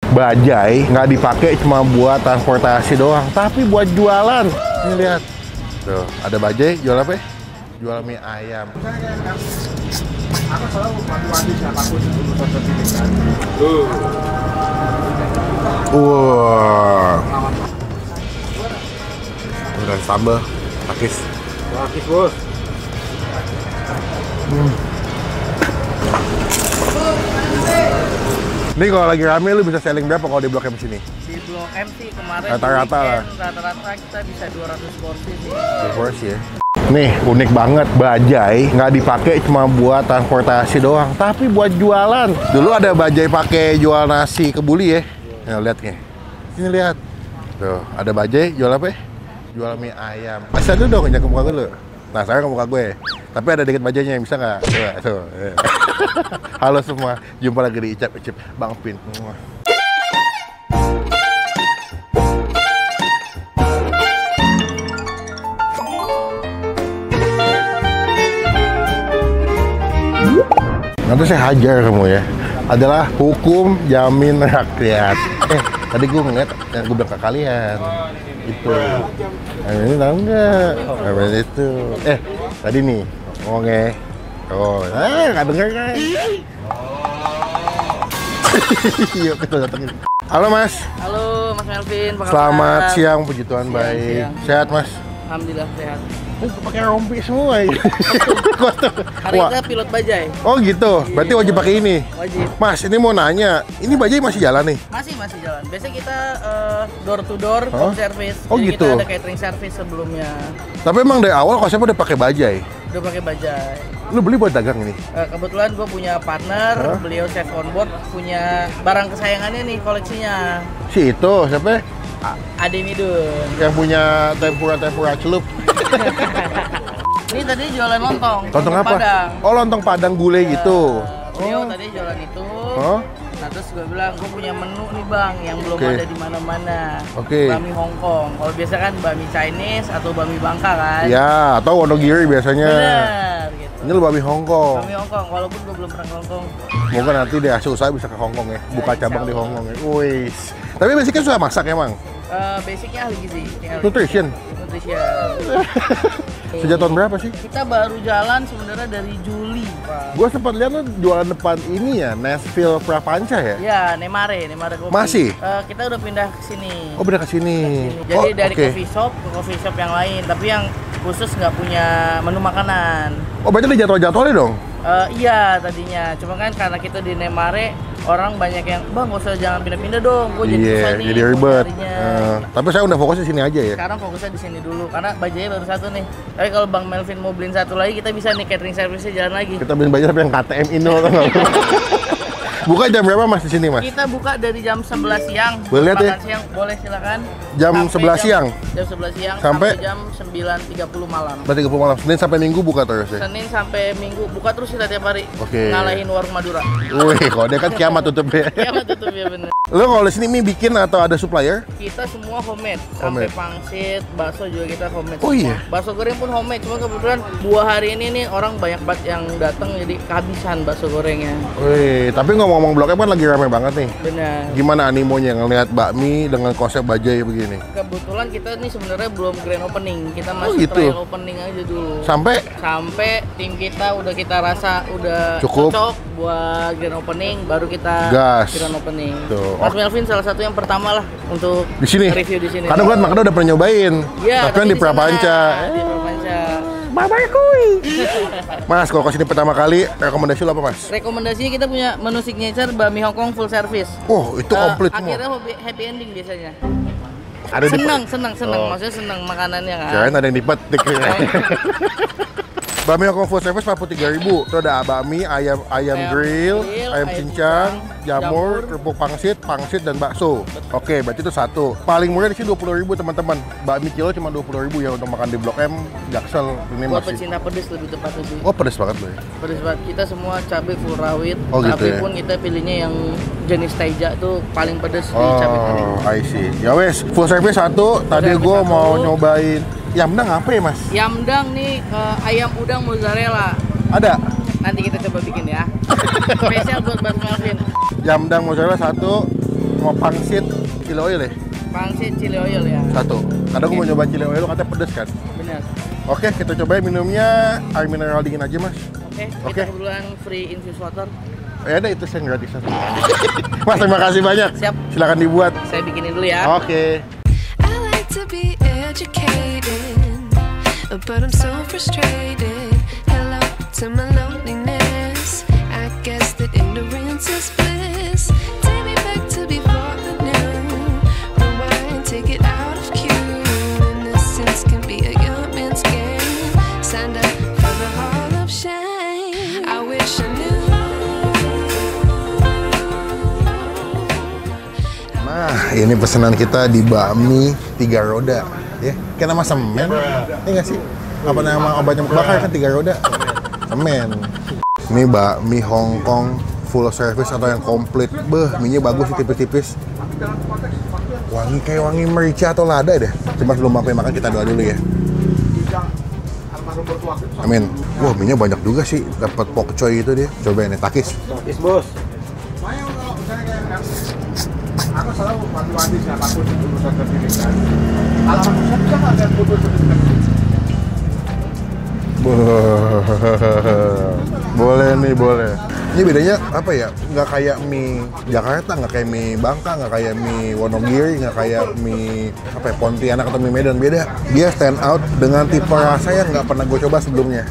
Bajai nggak dipakai cuma buat transportasi doang, tapi buat jualan. Ini lihat. Tuh, ada bajai jual apa? Jual mie ayam. Aku selalu mati-mati siapapun sebelum tonton ini kan. Wah. Udah sambal, pakis. Pakis bos. Ini kalau lagi rame lu bisa selling berapa kalau di Blok M sini? Di Blok M sih kemarin Rata-rata lah. rata-rata kita bisa 200 porsi sih. Porsi ya. Nih unik banget, bajai nggak dipakai cuma buat transportasi doang, tapi buat jualan. Dulu ada bajai pakai jual nasi kebuli ya. Nah, lihat nih. Sini lihat. Tuh, ada bajai jual apa? Jual mie ayam. Asal dulu dong, ke muka gue dulu. Nah, saya ke muka gue. Tapi ada dikit bajainya, bisa nggak? Tuh. Halo semua, jumpa lagi di Icap Bang Pin. Nanti saya hajar kamu ya. Adalah hukum jamin rakyat. Tadi gue ngeliat yang gue bilang ke kalian. Itu. Ini tahu nggak? Itu. Tadi nih ngomongnya. Oh, nggak denger kan? Yuk kita datengin. Halo Mas. Halo Mas Melvin, apa kabar? Selamat siang, puji Tuhan baik. Siang. Sehat Mas? Alhamdulillah sehat. Pakai rompi semua ya. Hari kita pilot bajai. Oh gitu, berarti wajib pakai ini. Wajib. Mas, ini mau nanya, ini bajai masih jalan nih? Masih jalan. Biasanya kita door to door home service. Oh, Jadi gitu. kita ada catering service sebelumnya. Tapi emang dari awal konsepnya udah pakai bajai. Udah pakai bajai. Lu beli buat dagang ini? Kebetulan gue punya partner, beliau chef on board, punya barang kesayangannya nih koleksinya. Si itu, siapa? Ade Midun. Yang punya tempura celup. Ini tadi jualan lontong. Lontong apa? Padang. Oh, lontong padang gulai gitu. Beliau tadi jualan itu. Oh? Nah terus gue bilang, gue punya menu nih bang yang belum Oke. ada di mana-mana. Oke. Bami Hongkong. Kalau biasa kan bami Chinese atau bami Bangka kan. Ya, atau Wonogiri biasanya. Bener gitu. Ini lu babi Hongkong. Bami Hongkong, walaupun gue belum pernah ke Hongkong. Moga nanti deh hasil usaha bisa ke Hongkong ya. Buka cabang di Hongkong ya. Wih. Tapi basicnya suka masak emang? Basicnya ahli gizi. Nutrition? Nutrition. Sejak tahun berapa sih? Kita baru jalan sebenarnya dari Juli, Pak. Gue sempat lihat lu jualan depan ini ya, Nashville Prapanca ya? Ya, Nemare Kopi. Masih? Kita udah pindah ke sini. Oh, beda ke sini. Jadi Oh, dari oke. coffee shop ke coffee shop yang lain, tapi yang khusus nggak punya menu makanan. Oh, berarti ada jadwal-jadwalnya dong? Iya tadinya, cuma kan karena kita di Nemare orang banyak yang, bang nggak usah jangan pindah-pindah dong, gue jadi susah nih jadi mau ribet. nyarinya." Tapi saya udah fokus di sini aja ya. Sekarang fokusnya di sini dulu, karena bajanya baru satu nih. Tapi kalau Bang Melvin mau beliin satu lagi, kita bisa nih catering service-nya jalan lagi. Kita beli baju tapi yang KTM Indo. Buka jam berapa Mas di sini Mas? Kita buka dari jam 11 siang. Boleh lihat ya? Makan siang boleh silakan. Jam Sampai 11 siang? Jam 11 siang Sampai? sampai jam 9.30 malam. Berarti 30 malam, Senin sampai Minggu buka terus ya? Senin sampai Minggu buka terus kita tiap hari. Oke. Ngalahin warung Madura. Wih, kalau dia kan kiamat tutupnya. Ya tutup ya bener. Lo kalau di sini mie bikin atau ada supplier? Kita semua homemade. Sampai Homemade. pangsit, bakso juga kita homemade. Oh, semua. iya? Bakso goreng pun homemade. Cuma kebetulan 2 hari ini nih orang banyak banget yang datang jadi kehabisan bakso gorengnya. Wih, tapi ngomong-ngomong Blok M kan lagi rame banget nih. Benar. Gimana animonya ngelihat bakmi dengan konsep bajai begini? Kebetulan kita nih sebenarnya belum grand opening. Kita masih gitu? trial opening aja dulu. Sampai Sampai tim kita udah kita rasa udah Cukup. cocok buat grand opening, baru kita Gas. grand opening. Tuh. Mas Melvin salah satu yang pertama lah untuk di sini. review di sini. Karena gue makanya udah pernah nyobain. Iya, tapi kan di sana, Prapanca. Di Prapanca. Bye-bye kuy. Mas, kalau kesini pertama kali, rekomendasi lo apa Mas? Rekomendasinya kita punya menu signature bami Hongkong full service. Oh, itu komplit semua. Akhirnya happy ending biasanya. Ada di Senang. Oh. Maksudnya senang makanannya kan. Kirain ada yang dipetik. Bami Hongkong full service 43.000. Itu ada bakmi, ayam grill, ayam cincang, jamur, kerupuk pangsit dan bakso. Oke, berarti itu satu. Paling murah di sini 20.000 teman-teman. Bakmi kilo cuma 20.000 ya untuk makan di Blok M, Jaksel ini Buat masih. pecinta pedes lebih tepatnya sih. Oh, pedes banget loh ya. Pedes banget. Kita semua cabai full rawit. Oh, gitu Cabai ya? pun kita pilihnya yang jenis taija tuh paling pedes di cabai kering. Oh, I see. Ya wes, full service satu. Tadi service gue satu. mau nyobain Yamdang apa ya Mas? Yamdang nih ayam udang mozzarella. Ada Nanti kita coba bikin ya. Spesial buat Bang Melvin. Yamdang mozzarella satu. mau pangsit chili oil ya? Pangsit chili oil ya. Satu. Karena gue mau nyoba chili oil, lo katanya pedes kan? Bener. Oke, kita cobain minumnya air mineral dingin aja mas. Oke, kita kebetulan free infused water. Ya ada itu yang gratisan. Mas terima kasih banyak. Siap. Silakan dibuat. Saya bikinin dulu ya. Oke. I like to be educated, but I'm so frustrated. Hello to my loneliness. I guess that ignorance is bliss. Take me back to before I knew. Rewind, take it out of cue. Innocence can be a young man's game. Signed up for the hall of shame. I wish I knew. Nah, ini pesanan kita di bakmi 3 roda, ya. Kayak nama semen, ini nggak sih? Apa nama obat nyamuk bakar kan 3 roda? Semen. Ini bakmi Hongkong full service atau yang komplit. Beh, mie-nya bagus sih, tipis-tipis. Wangi kayak wangi merica atau lada deh. Cuma sebelum sampai makan kita doa dulu ya. Amin. Wah, mie-nya banyak juga sih. Dapat pokcoy itu dia. Cobain nih, takis. Takis bos. Aku selalu wanti-wanti siapapun urusan terpilih kan. Kalau aku bisa ada putus boleh nih, boleh. Ini bedanya apa ya? Nggak kayak mie Jakarta, nggak kayak mie Bangka, nggak kayak mie Wonogiri, nggak kayak mie apa ya, Pontianak atau mie Medan. Beda. Dia stand out dengan tipe rasa yang nggak pernah gue coba sebelumnya.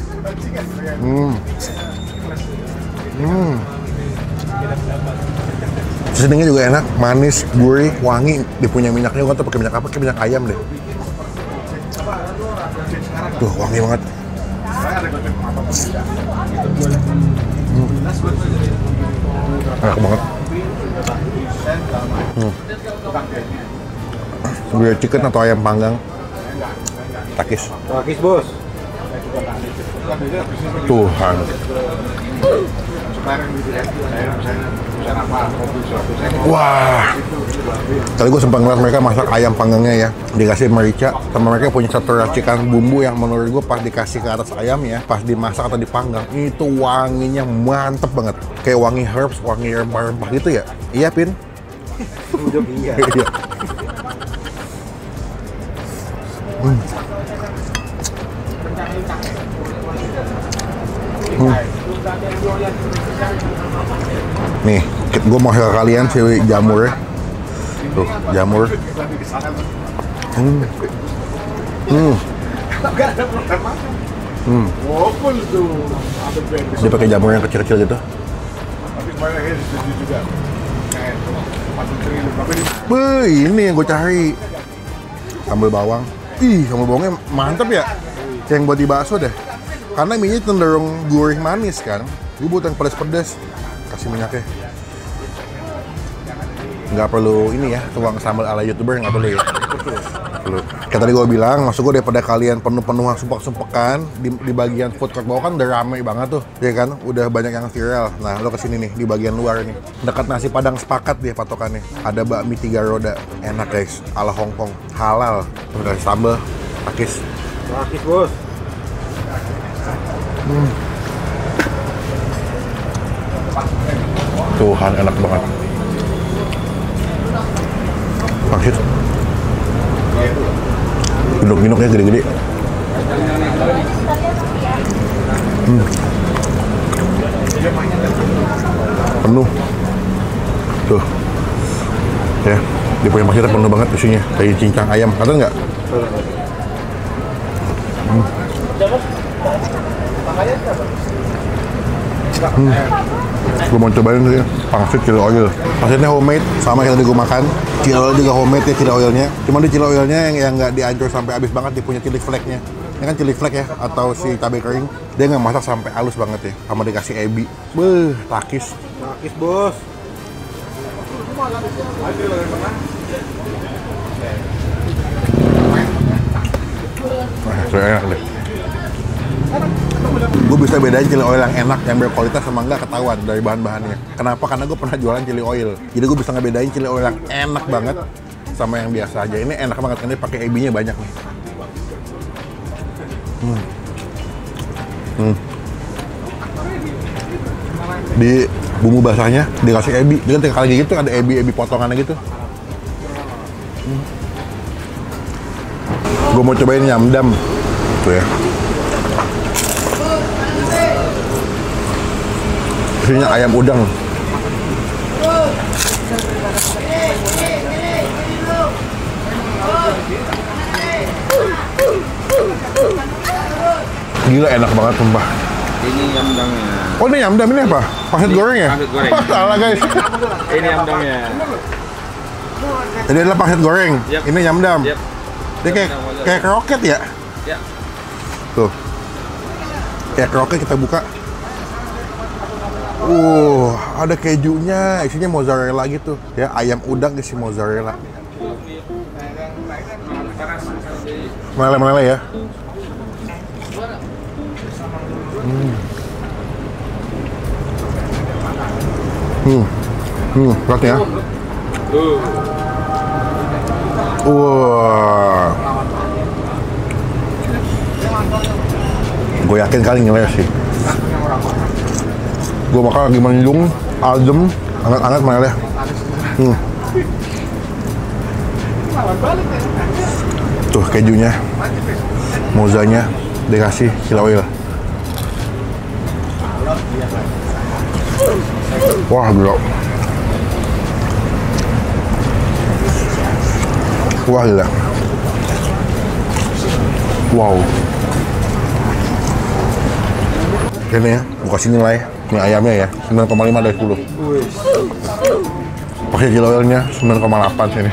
Seasoningnya juga enak, manis, gurih, wangi. Dia punya minyaknya, gue tuh pakai minyak apa? Kayak minyak ayam deh. Tuh, wangi banget. Enak banget. Grilled chicken atau ayam panggang. Takis. Takis bos. Tuhan. Wah, tadi gue sempat ngeliat mereka masak ayam panggangnya ya, dikasih merica, sama mereka punya satu racikan bumbu yang menurut gue pas dikasih ke atas ayam ya, pas dimasak atau dipanggang, itu wanginya mantep banget, kayak wangi herbs, wangi rempah-rempah gitu ya. Iya Pin? Iya. Iya. Nih, gue mau share kalian si jamur. Tuh, jamur. Dia pakai jamur yang kecil-kecil gitu. Wih, ini yang gue cari. Sambal bawang. Ih, sambal bawangnya mantep ya. Yang buat di bakso deh. Karena mie-nya cenderung gurih manis kan. Gue butuh yang pedas-pedas. Kasih minyaknya. Nggak perlu ini ya, tuang sambal ala YouTuber, nggak perlu ya. Perlu. Kayak tadi gue bilang, maksud gue daripada kalian penuh-penuhan sumpek-sumpekan di bagian food court bawah kan udah rame banget tuh, ya kan? Udah banyak yang viral. Nah, lo kesini nih, di bagian luar nih. Dekat nasi padang sepakat dia patokannya. Ada bakmi 3 roda. Enak guys, ala Hongkong. Halal. Terus kasih sambal, takis. Takis bos. Tuhan, enak banget. Pangsit. Ginuk-ginuknya gede-gede. Penuh. Tuh. Ya, dia punya pangsitnya penuh banget isinya. Kayak cincang ayam, ada nggak? Gue mau cobain tuh ya, pangsit chili oil. Pangsitnya homemade, sama kayak tadi gue makan. Chili oil juga homemade ya, chili oilnya. Cuma di chili oilnya yang nggak dihancur sampai habis banget, dia punya chili flake-nya. Ini kan chili flake ya, atau si cabai kering. Dia nggak masak sampai halus banget ya, sama dikasih ebi. Beuh, takis. Takis bos. Wah, so enak deh. Gue bisa bedain chili oil yang enak, yang berkualitas sama enggak ketahuan dari bahan-bahannya. Kenapa? Karena gue pernah jualan chili oil. Jadi gue bisa ngebedain chili oil yang enak banget sama yang biasa aja. Ini enak banget karena dia pakai ebinya banyak nih. Di bumbu basahnya dikasih ebi. Dia kan tinggal kali gitu ada ebi potongannya gitu. Gue mau cobain nyamdam tuh ya. Isinya ayam udang. Gila enak banget sumpah. Ini nyamdamnya. Oh ini nyamdam ini apa? Pangsit goreng ya? Pangsit goreng. Salah guys. Ini nyamdamnya. Ini adalah pangsit goreng. Yep. Ini nyamdam. Yep. Dia kayak kroket ya? Ya. Tuh. Kayak kroket kita buka. Ada kejunya, isinya mozzarella gitu. Ya, ayam udang isi mozzarella. Meleleh-meleleh ya. Berat ya. Wah. Gue yakin kali ngeles sih. Gue makan lagi mendung, adem, hangat-hangat meleleh. Tuh kejunya, mozzanya dikasih kilo oil. Wah gila. Wah gila. Wow. Ini ya, buka sini lah ya. Ini ayamnya ya, 9,5 dari 10. Pakai kilo oilnya 9,8 sini.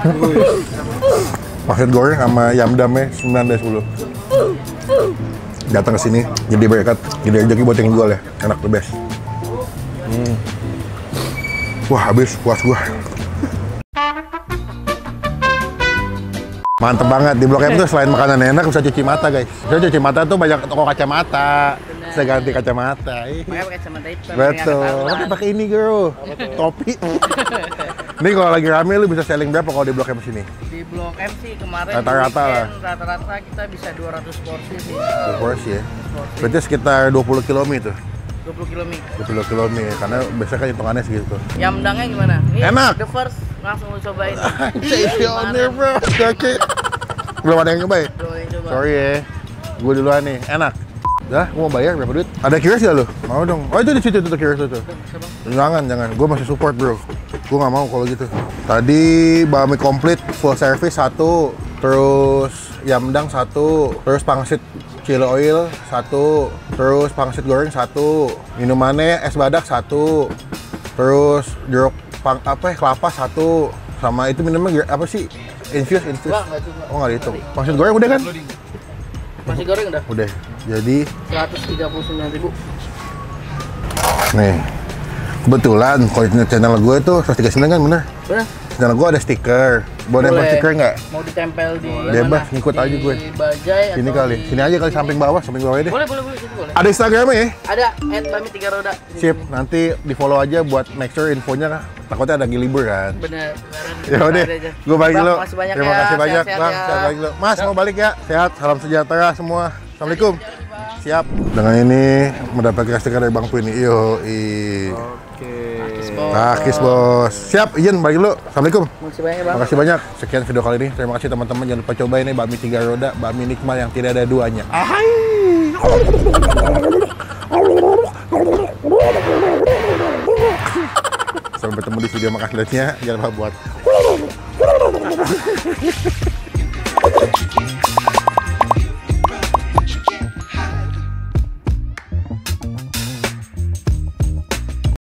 Pangsit goreng sama yamdamnya 9 dari 10. Datang ke sini, jadi berkat, jadi rezeki buat yang jual ya. Enak the best. Wah, habis puas gua. Mantep banget di Blok M tuh selain makanan enak bisa cuci mata guys. Bisa cuci mata tuh banyak toko kacamata. Bisa ganti kacamata. Makanya pakai kacamata hitam. Betul. Tapi pakai ini girl. Topi. Ini kalau lagi rame lu bisa selling berapa kalau di Blok M sini? Di Blok M sih kemarin Rata-rata lah. Rata-rata kita bisa 200 porsi sih. Porsi ya. Berarti sekitar 20 km itu. 20 km. 20 km karena biasanya kan hitungannya segitu. Yamdangnya gimana? Ini Enak. The first langsung lu cobain. Pionir bro. Oke. Belum ada yang nyoba ya? Belum yang coba. Sorry ya. Gue duluan nih. Enak. Dah, gue mau bayar berapa duit? Ada QRIS gak lu? Mau dong. Oh itu di situ tuh QRIS itu. Jangan. Gue masih support bro. Gue nggak mau kalau gitu. Tadi bami komplit full service 1, terus yamdang 1, terus pangsit kilo oil 1, terus pangsit goreng 1, minumannya es badak 1, terus jeruk kelapa 1, sama itu minumnya apa sih? Infuse. Enggak cuma. Oh nggak dihitung. Pangsit goreng udah kan? Masih goreng udah? Udah. Jadi 139.000. nih, kebetulan kalau channel gue tuh 139 kan bener? Bener? Channel gue ada stiker. Boleh nempel stiker nggak? Mau ditempel di Bebas, mana? ngikut aja gue. Di bajai Sini atau kali, di- sini aja kali samping bawah aja deh. Boleh, situ boleh. Ada Instagramnya ya? Ada @bami3roda. Sip, nanti di follow aja buat make sure infonya takutnya ada libur kan. Bener. Ya udah, gue balik dulu. Makasih banyak Terima ya. kasih banyak, Sehat-sehat Bang. ya. Sehat balik dulu. Mas, mau balik ya? Sehat, salam sejahtera semua. Assalamualaikum. Siap. Dengan ini mendapatkan stiker dari Bang Pini. Takis bos. Siap, izin balik dulu. Assalamualaikum. Makasih banyak ya, Bang. Makasih banyak. Sekian video kali ini. Terima kasih teman-teman. Jangan lupa cobain nih bakmi 3 roda, bakmi nikmat yang tidak ada duanya. Ahai. Sampai bertemu di video makan selanjutnya. Jangan lupa buat